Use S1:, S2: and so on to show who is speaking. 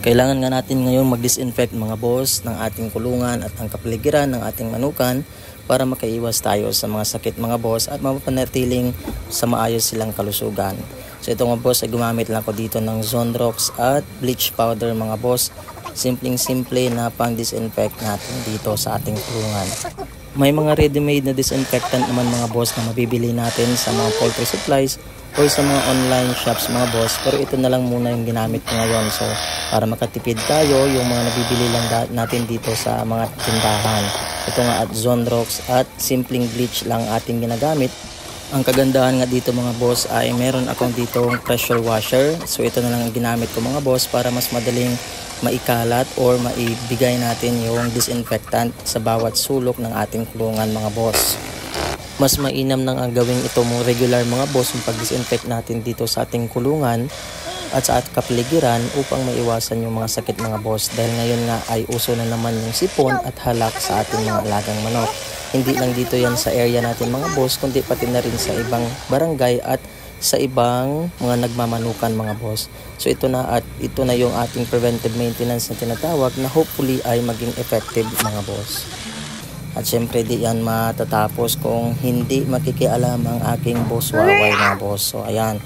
S1: Kailangan nga natin ngayon mag-disinfect mga boss ng ating kulungan at ang kapaligiran ng ating manukan para makaiwas tayo sa mga sakit mga boss at mapanatiling sa maayos silang kalusugan. So ito mga boss ay gumamit lang ko dito ng Zonrox at bleach powder mga boss. Simpleng-simple na pang disinfect natin dito sa ating kulungan. May mga ready-made na disinfectant naman mga boss na mabibili natin sa mga poultry supplies or sa mga online shops mga boss, pero ito na lang muna yung ginamit ko ngayon. So para makatipid tayo, yung mga nabibili lang natin dito sa mga tindahan, ito nga at Zonrox at simpleng bleach lang ating ginagamit. Ang kagandahan nga dito mga boss ay meron akong ditong pressure washer, so ito na lang ang ginamit ko mga boss para mas madaling maikalat or maibigay natin yung disinfectant sa bawat sulok ng ating kulungan mga boss. Mas mainam nang ang gawing ito mong regular mga boss yung pag-disinfect natin dito sa ating kulungan at sa ating kapaligiran upang maiwasan yung mga sakit mga boss, dahil ngayon nga ay uso na naman yung sipon at halak sa ating mga alagang manok. Hindi lang dito yan sa area natin mga boss, kundi pati na rin sa ibang barangay at sa ibang mga nagmamanukan mga boss. So ito na yung ating preventive maintenance na tinatawag na hopefully ay maging effective mga boss. At syempre di yan matatapos kung hindi makikialam ang aking boss Waway mga boss. So ayan,